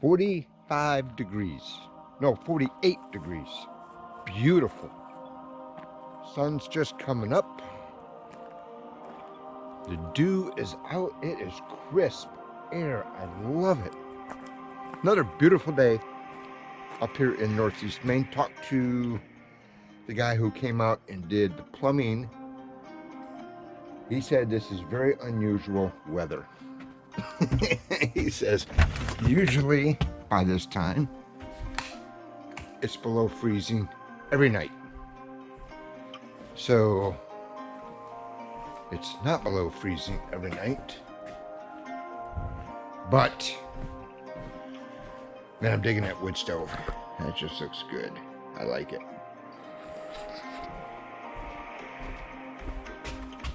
45 degrees. No, 48 degrees. Beautiful. Sun's just coming up. The dew is out. It is crisp air. I love it. Another beautiful day up here in Northeast Maine. Talked to the guy who came out and did the plumbing. He said this is very unusual weather. He says usually by this time it's below freezing every night. So it's not below freezing every night, but man, I'm digging that wood stove. That just looks good. I like it.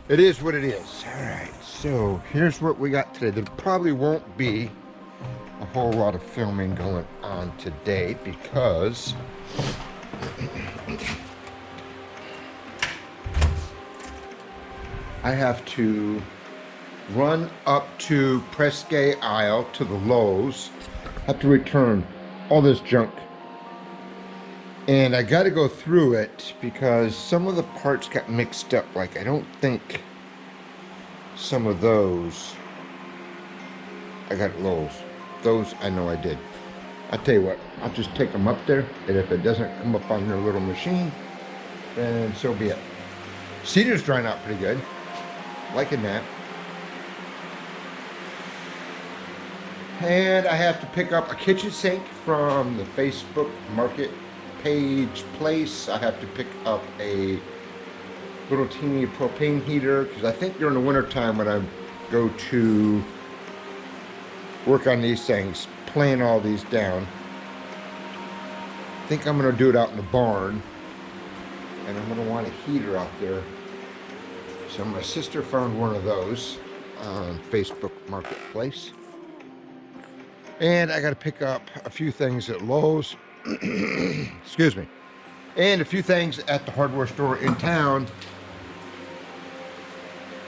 It is what it is. All right, so here's what we got today. There probably won't be a whole lot of filming going on today because I have to run up to Presque Isle to the Lowe's. I have to return all this junk. And I got to go through it because some of the parts got mixed up. Like, I don't think some of those I got at Lowe's. Those I know I did. I'll tell you what, I'll just take them up there, and if it doesn't come up on their little machine, then so be it. Cedar's drying out pretty good. Liking that. And I have to pick up a kitchen sink from the Facebook Market page place. I have to pick up a little teeny propane heater because I think during the winter time when I go to work on these things, playing all these down, I think I'm going to do it out in the barn, and I'm going to want a heater out there. So my sister found one of those on Facebook Marketplace, and I got to pick up a few things at Lowe's. Excuse me, and a few things at the hardware store in town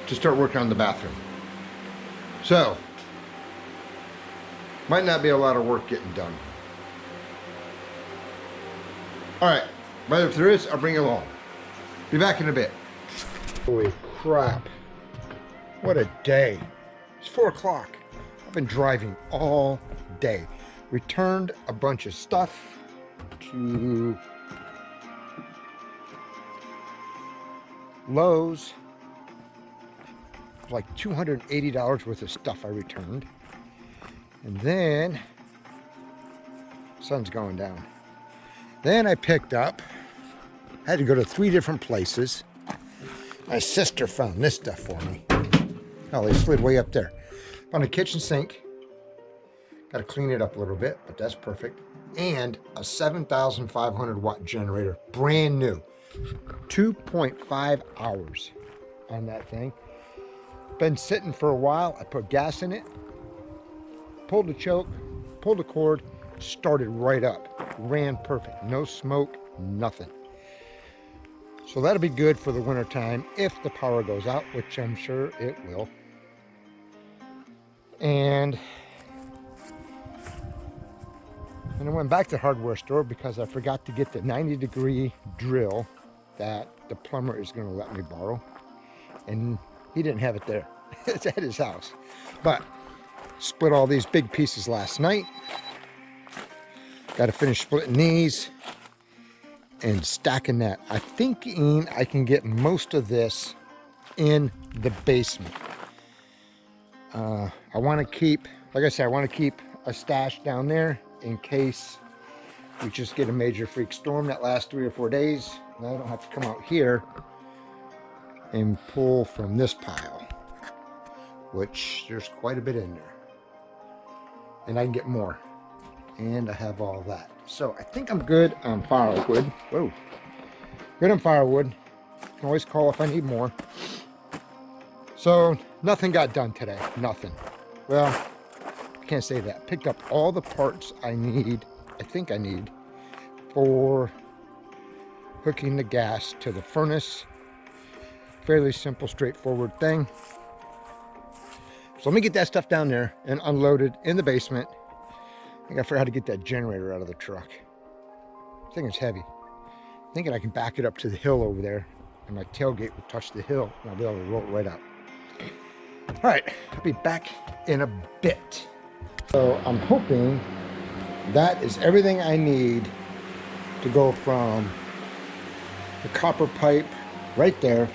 to start working on the bathroom. So might not be a lot of work getting done. All right, but if there is, I'll bring it along. Be back in a bit. Holy crap, what a day. It's 4 o'clock. I've been driving all day. Returned a bunch of stuff to Lowe's. Like $280 worth of stuff I returned. And then sun's going down. Then I picked up, I had to go to 3 different places. My sister found this stuff for me. Oh, they slid way up there. Found a kitchen sink. Got to clean it up a little bit, but that's perfect. And a 7,500 watt generator, brand new. 2.5 hours on that thing. Been sitting for a while. I put gas in it, pulled the choke, pulled the cord, started right up. Ran perfect. No smoke, nothing. So that'll be good for the winter time if the power goes out, which I'm sure it will. And I went back to the hardware store because I forgot to get the 90-degree drill that the plumber is going to let me borrow. And he didn't have it there. It's at his house. But split all these big pieces last night. Got to finish splitting these and stacking that. I'm thinking I can get most of this in the basement. I want to keep, like I said, I want to keep a stash down there in case we just get a major freak storm that lasts 3 or 4 days. And I don't have to come out here and pull from this pile, which there's quite a bit in there. And I can get more. And I have all that. So I think I'm good on firewood. Whoa. Good on firewood. Can always call if I need more. So nothing got done today. Nothing. Well, I can't say that. Picked up all the parts I need, I think I need, for hooking the gas to the furnace. Fairly simple, straightforward thing. So let me get that stuff down there and unloaded in the basement. I think I forgot to get that generator out of the truck. I think it's heavy. Thinking I can back it up to the hill over there, and my tailgate will touch the hill, and I'll be able to roll it right out. All right, I'll be back in a bit. So I'm hoping that is everything I need to go from the copper pipe right there.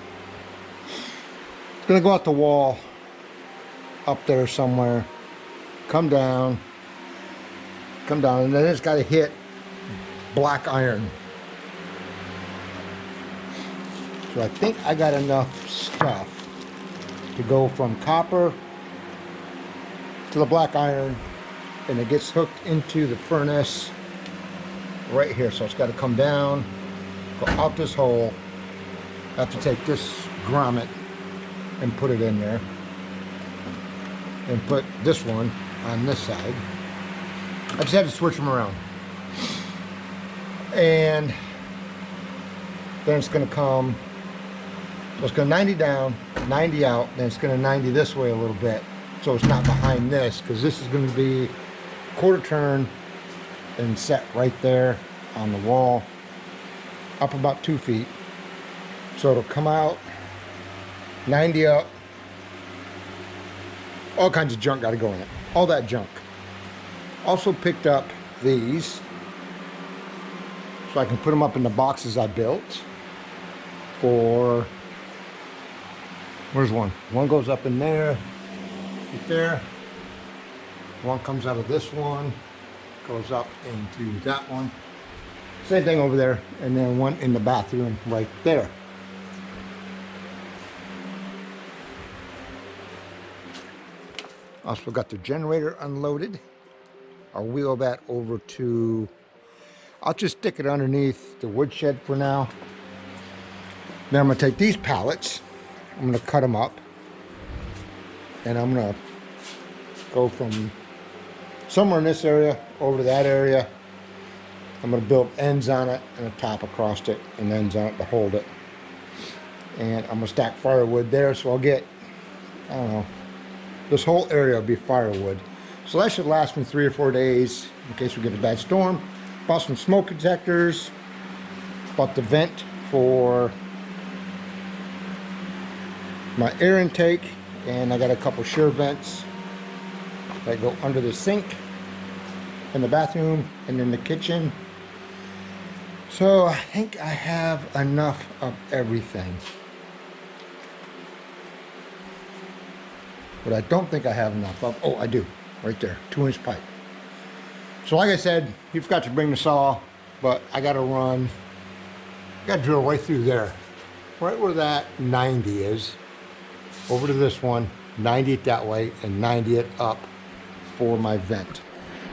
It's gonna go out the wall up there somewhere, come down, and then it's got to hit black iron. So I think I got enough stuff to go from copper to the black iron, and it gets hooked into the furnace right here. So it's got to come down, go out this hole. I have to take this grommet and put it in there, and put this one on this side. I just had to switch them around. And then it's going to come, so it's going to 90 down, 90 out, then it's going to 90 this way a little bit, so it's not behind this, because this is going to be quarter turn and set right there on the wall, up about 2 feet. So it'll come out, 90 up, all kinds of junk got to go in it, all that junk. Also picked up these, so I can put them up in the boxes I built for, where's one? One goes up in there, right there. One comes out of this one, goes up into that one. Same thing over there, and then one in the bathroom right there. Also got the generator unloaded. I'll wheel that over to, I'll just stick it underneath the woodshed for now. Then I'm gonna take these pallets, I'm gonna cut them up, and I'm gonna go from somewhere in this area over to that area. I'm gonna build ends on it and a top across it and ends on it to hold it. And I'm gonna stack firewood there, so I'll get, I don't know, this whole area will be firewood. So that should last me 3 or 4 days in case we get a bad storm. Bought some smoke detectors, bought the vent for my air intake, and I got a couple shear vents that go under the sink in the bathroom and in the kitchen. So I think I have enough of everything. But I don't think I have enough of, oh, I do, right there, 2-inch pipe. So like I said, you forgot to bring the saw, but I gotta drill right through there, right where that 90 is, over to this one, 90 it that way, and 90 it up for my vent.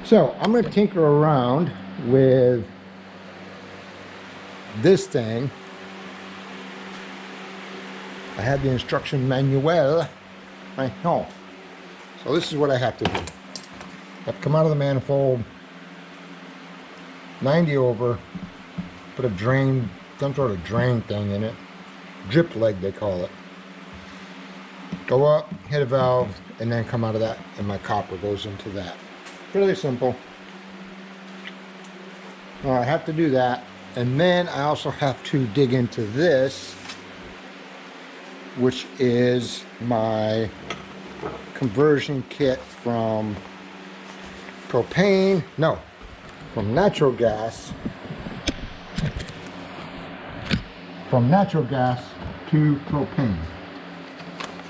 So I'm gonna tinker around with this thing. I have the instruction manual right home. So this is what I have to do. I have to come out of the manifold, 90 over, put a drain, some sort of drain thing in it, drip leg they call it. Go up, hit a valve, and then come out of that, and my copper goes into that. Really simple. Well, I have to do that, and then I also have to dig into this, which is my conversion kit from propane, no, from natural gas to propane.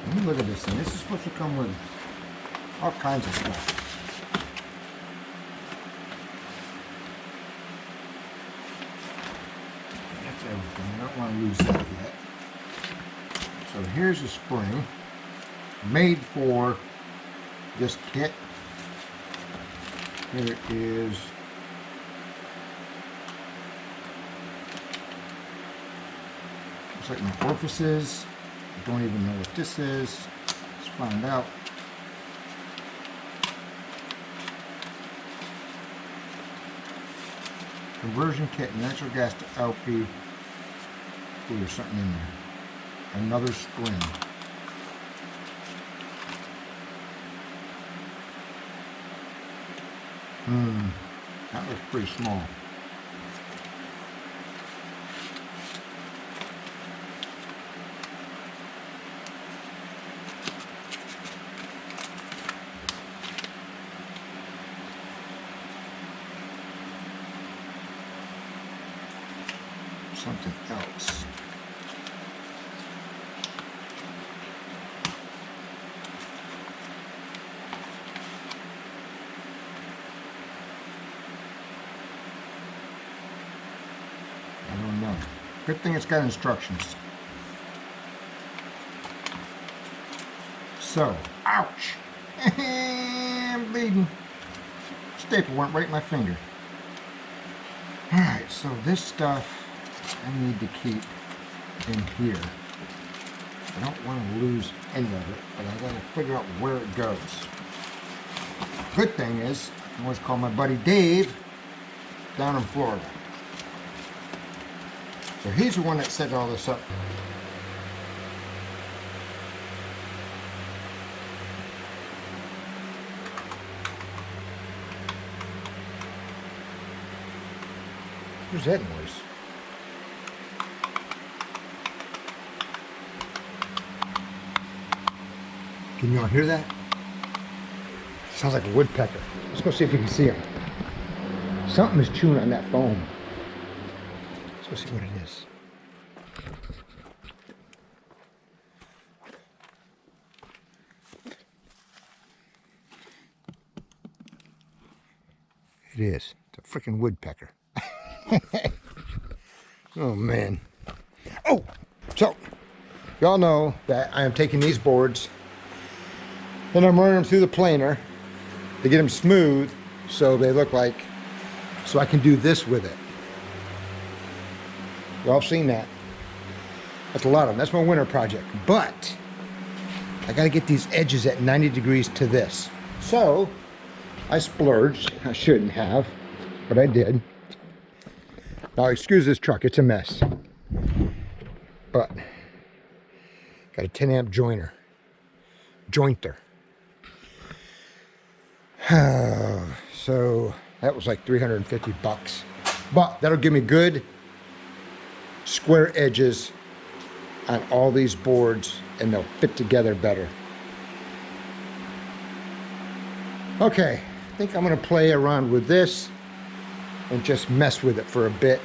Let me look at this thing. This is supposed to come with all kinds of stuff. That's everything. I don't want to lose that yet. So here's a spring made for this kit. Here it is. Looks like my orifices. I don't even know what this is. Let's find out. Conversion kit, natural gas to LP. Ooh, there's something in there. Another spring. That was pretty small. Something else. I don't know. Good thing it's got instructions. So, ouch! I'm bleeding. Staple went right in my finger. Alright, so this stuff I need to keep in here. I don't want to lose any of it, but I gotta figure out where it goes. Good thing is, I can always call my buddy Dave down in Florida. So he's the one that set all this up. What's that noise? Can you all hear that? Sounds like a woodpecker. Let's go see if we can see him. Something is chewing on that foam. Let's go see what it is. It is. It's a freaking woodpecker. Oh man. Oh! So, y'all know that I am taking these boards and I'm running them through the planer to get them smooth so they look like, so I can do this with it. Y'all have seen that. That's a lot of them. That's my winter project. But I got to get these edges at 90 degrees to this. So I splurged. I shouldn't have, but I did. Now excuse this truck, it's a mess. But got a 10 amp jointer. So that was like 350 bucks. But that'll give me good square edges on all these boards and they'll fit together better. Okay, I think I'm gonna play around with this and just mess with it for a bit.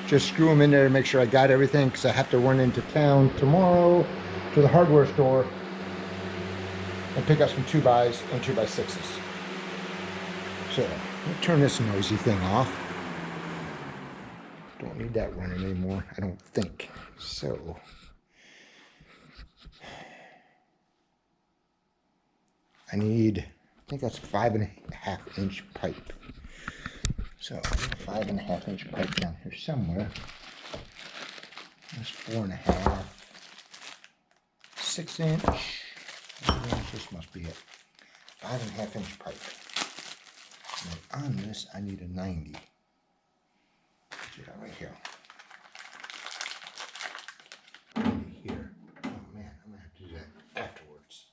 Just screw them in there and make sure I got everything because I have to run into town tomorrow to the hardware store and pick up some 2x and 2x6s. So, let me turn this noisy thing off. Don't need that running anymore, I don't think. So, I think that's 5.5 inch pipe. So, 5.5 inch pipe down here somewhere. That's 4.5. 6 inch. This must be it. 5.5 inch pipe. And on this, I need a 90. Get that right here. Here. Oh man, I'm gonna have to do that afterwards.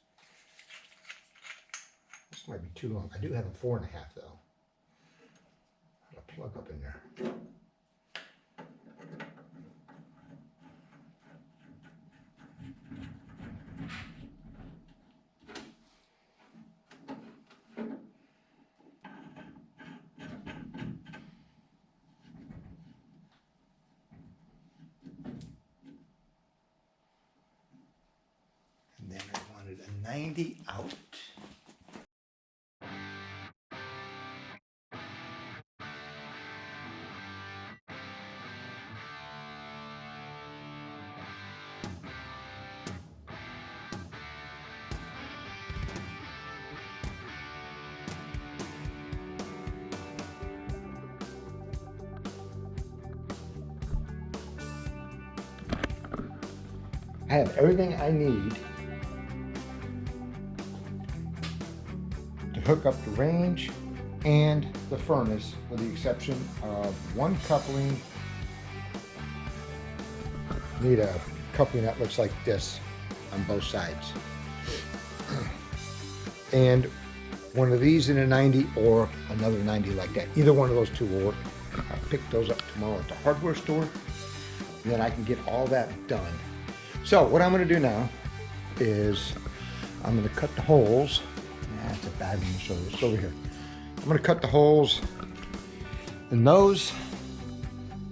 This might be too long. I do have a 4.5 though. I'll plug up in there. And then I wanted a 90 out. I have everything I need to hook up the range and the furnace, with the exception of one coupling. Need a coupling that looks like this on both sides. And one of these in a 90 or another 90 like that. Either one of those two will work. I'll pick those up tomorrow at the hardware store. And then I can get all that done. So what I'm going to do now is I'm going to cut the holes. That's a bad one to show you. It's over here. I'm going to cut the holes in those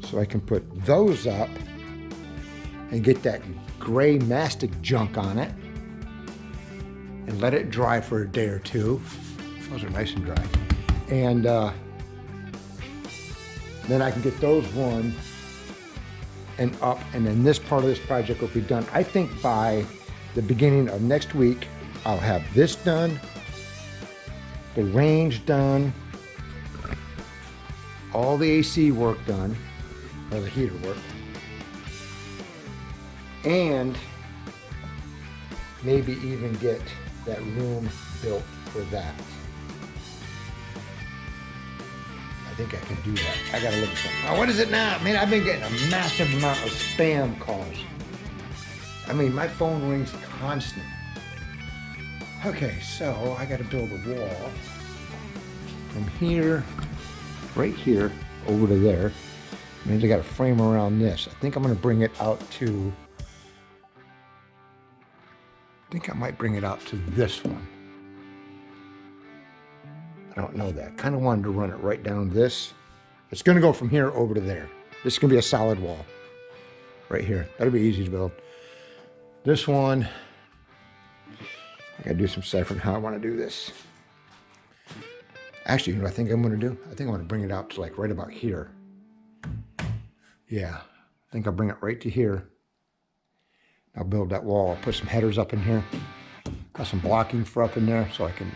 so I can put those up and get that gray mastic junk on it and let it dry for a day or two. Those are nice and dry. And then I can get those one and up, and then this part of this project will be done. I think by the beginning of next week, I'll have this done, the range done, all the AC work done, or the heater work, and maybe even get that room built for that. I think I can do that. I gotta look at something. Oh, what is it now? Man, I've been getting a massive amount of spam calls. I mean, my phone rings constant. Okay, so I gotta build a wall from here, right here, over to there. Means I got a frame around this. I think I'm gonna bring it out to, I think I might bring it out to this one. I don't know that. Kind of wanted to run it right down this. It's gonna go from here over to there. This is gonna be a solid wall right here. That'll be easy to build. This one, I gotta do some deciphering how I wanna do this. Actually, you know what I think I'm gonna do? I think I'm gonna bring it out to like right about here. Yeah, I think I'll bring it right to here. I'll build that wall. I'll put some headers up in here. Got some blocking for up in there so I can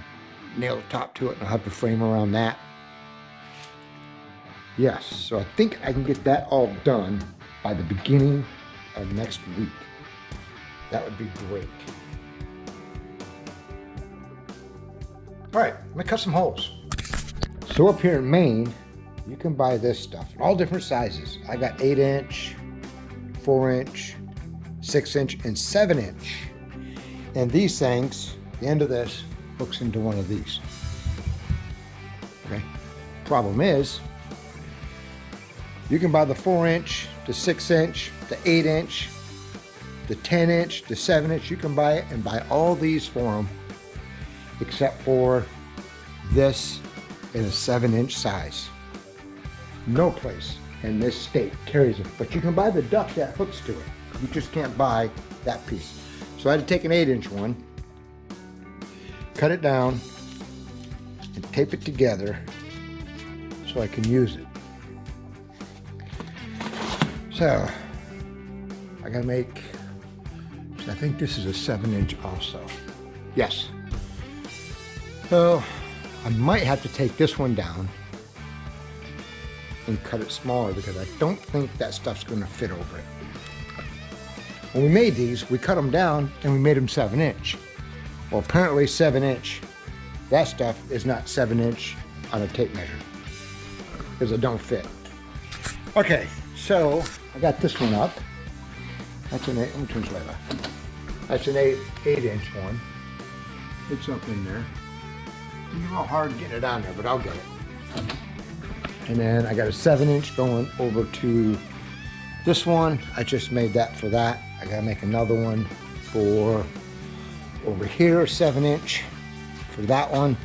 nail the top to it, and I'll have the frame around that. Yes, so I think I can get that all done by the beginning of next week. That would be great. All right, I'm gonna cut some holes. So up here in Maine, you can buy this stuff in all different sizes. I got 8-inch, 4-inch, 6-inch, and 7-inch. And these things, the end of this hooks into one of these. Okay. Problem is, you can buy the 4-inch, the 6-inch, the 8-inch, the 10-inch, the 7-inch. You can buy it and buy all these for them, except for this in a 7-inch size. No place in this state carries it, but you can buy the duck that hooks to it. You just can't buy that piece. So I had to take an 8-inch one, cut it down, and tape it together so I can use it. So I gotta make, I think this is a 7-inch also. Yes. So I might have to take this one down and cut it smaller because I don't think that stuff's gonna fit over it. When we made these, we cut them down and we made them 7-inch. Well, apparently 7-inch, that stuff is not 7-inch on a tape measure because it don't fit. Okay, so I got this one up. That's an 8, let me turn this light off. That's an 8-inch one. It's up in there. It's real hard getting it on there, but I'll get it. And then I got a 7-inch going over to this one. I just made that for that. I gotta make another one for over here, 7-inch for that one.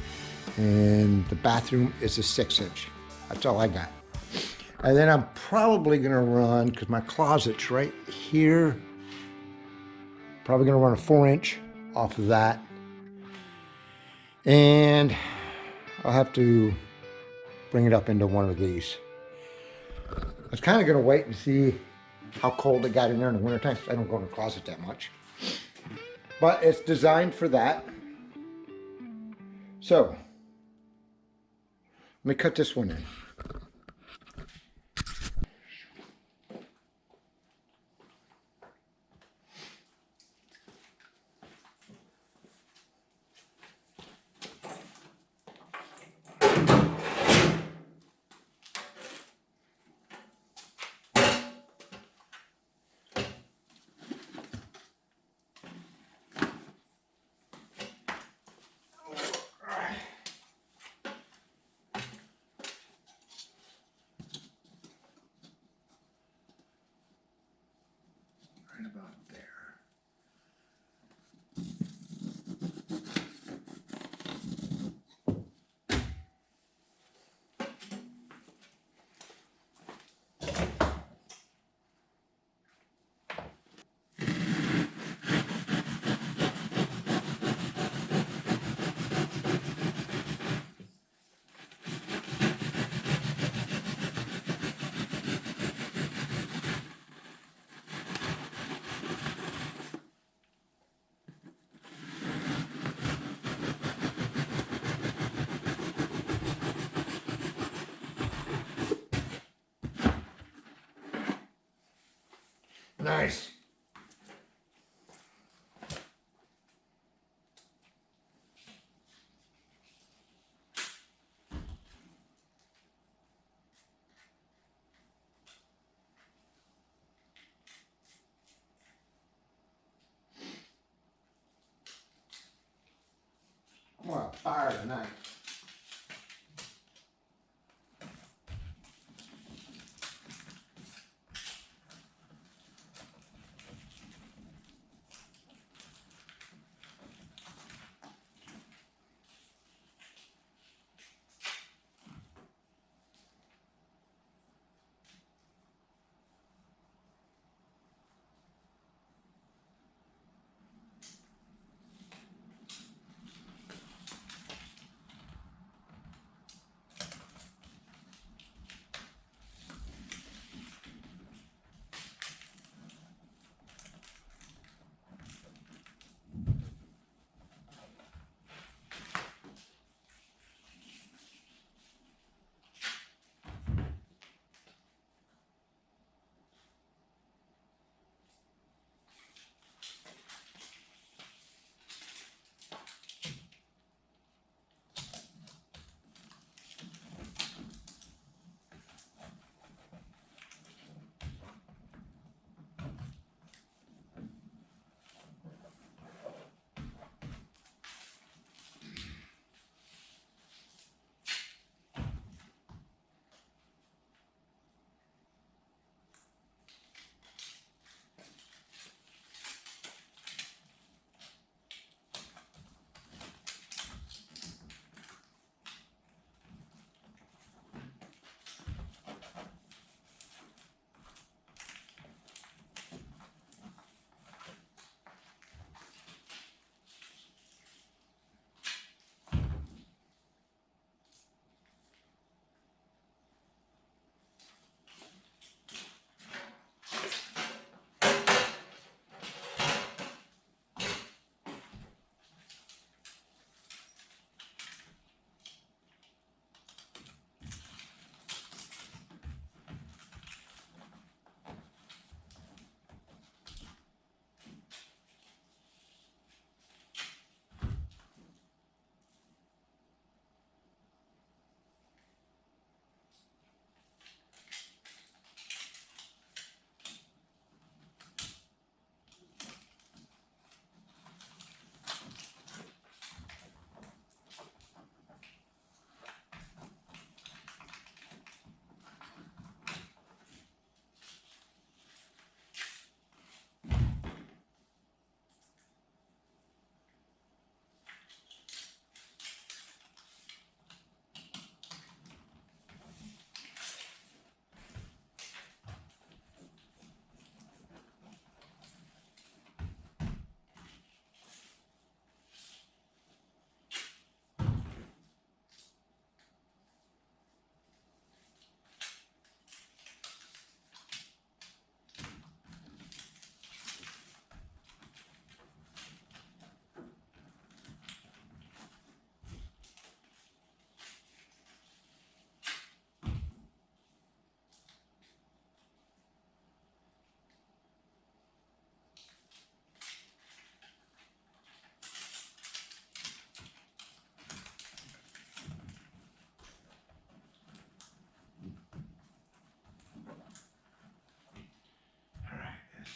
And the bathroom is a 6-inch. That's all I got. And then I'm probably gonna run, because my closet's right here, probably gonna run a 4-inch off of that. And I'll have to bring it up into one of these. I was kind of gonna wait and see how cold it got in there in the wintertime. I don't go in the closet that much. But it's designed for that. So, let me cut this one in. Nice. I'm on fire tonight.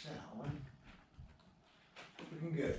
That one. Looking good.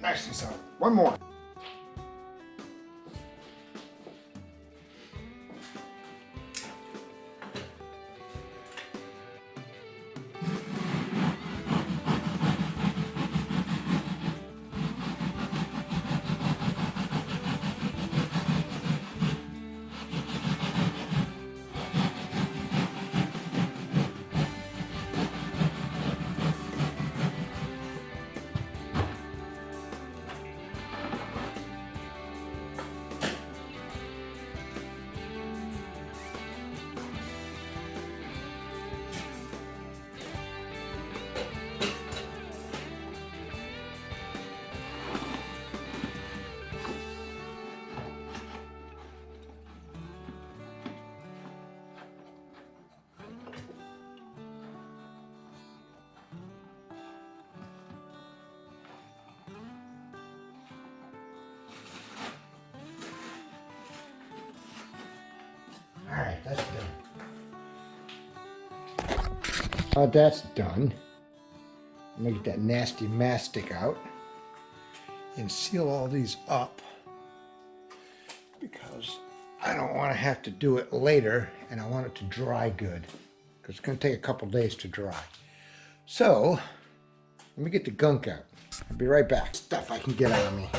Nice and solid. One more. All right, that's done. That's done. I'm gonna get that nasty mastic out and seal all these up because I don't want to have to do it later, and I want it to dry good because it's gonna take a couple days to dry. So let me get the gunk out. I'll be right back. Stuff I can get out of me.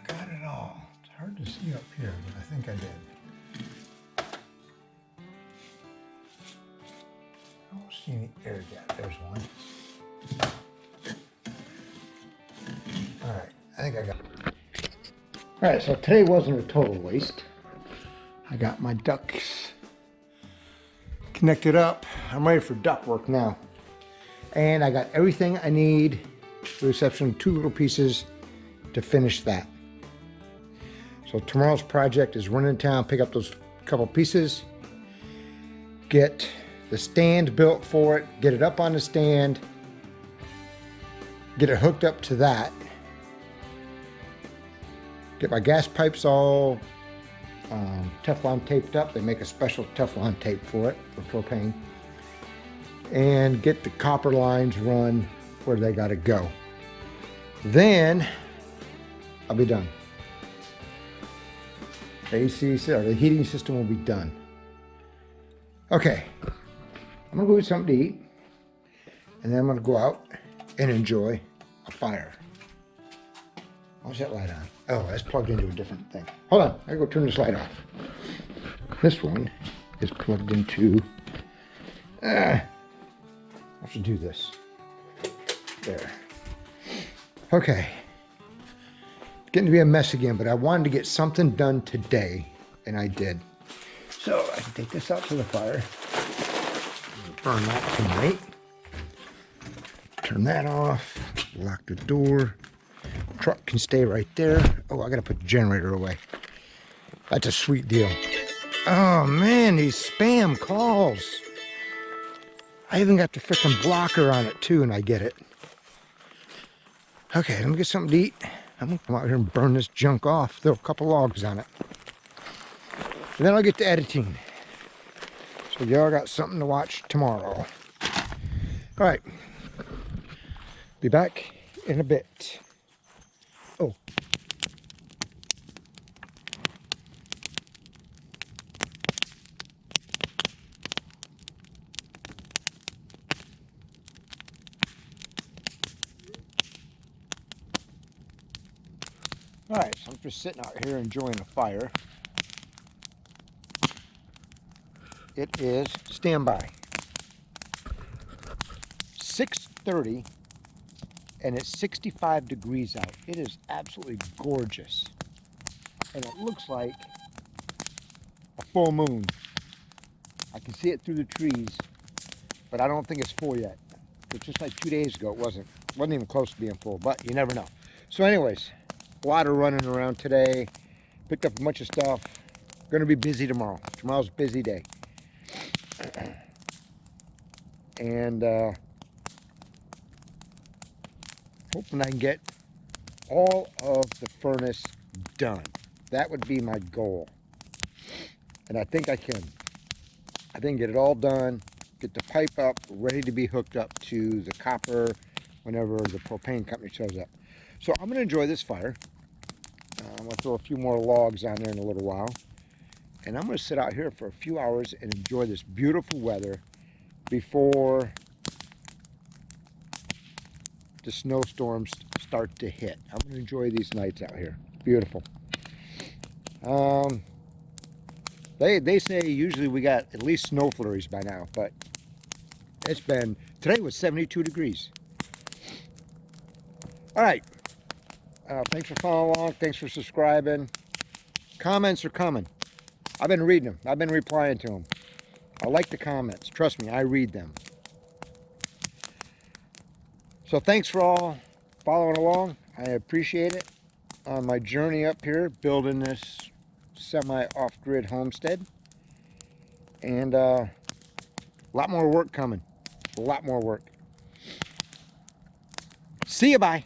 Got it all. It's hard to see up here, but I think I did. I don't see any air gap. There's one. All right, I think I got it. All right, so today wasn't a total waste. I got my ducks connected up. I'm ready for duct work now. And I got everything I need, with the exception of 2 little pieces, to finish that. So tomorrow's project is run in town, pick up those couple pieces, get the stand built for it, get it up on the stand, get it hooked up to that, get my gas pipes all Teflon taped up. They make a special Teflon tape for it, for propane, and get the copper lines run where they gotta go. Then I'll be done. The AC, or the heating system will be done. Okay, I'm gonna go get something to eat, and then I'm gonna go out and enjoy a fire. Why's that light on? Oh, that's plugged into a different thing. Hold on, I gotta go turn this light off. This one is plugged into, I should do this. There. Okay. Getting to be a mess again, but I wanted to get something done today, and I did. So I can take this out to the fire. Burn that tonight. Turn that off. Lock the door. Truck can stay right there. Oh, I gotta put the generator away. That's a sweet deal. Oh man, these spam calls. I even got the frickin' blocker on it too, and I get it. Okay, let me get something to eat. I'm gonna come out here and burn this junk off. Throw a couple logs on it. And then I'll get to editing. So y'all got something to watch tomorrow. All right. Be back in a bit. Oh. All right, so I'm just sitting out here enjoying a fire. It is standby. 6:30 and it's 65 degrees out. It is absolutely gorgeous. And it looks like a full moon. I can see it through the trees, but I don't think it's full yet. It's just like 2 days ago, it wasn't even close to being full, but you never know. So anyways, a lot of running around today. Picked up a bunch of stuff. Gonna be busy tomorrow. Tomorrow's a busy day. And hoping I can get all of the furnace done. That would be my goal. And I think I can. I think get it all done, get the pipe up, ready to be hooked up to the copper whenever the propane company shows up. So I'm going to enjoy this fire. I'm going to throw a few more logs on there in a little while. And I'm going to sit out here for a few hours and enjoy this beautiful weather before the snowstorms start to hit. I'm going to enjoy these nights out here. Beautiful. They say usually we got at least snow flurries by now, but it's been, today was 72 degrees. All right. Thanks for following along. Thanks for subscribing. Comments are coming. I've been reading them. I've been replying to them. I like the comments. Trust me, I read them. So thanks for all following along. I appreciate it on my journey up here building this semi-off-grid homestead. And a lot more work coming. A lot more work. See you, bye.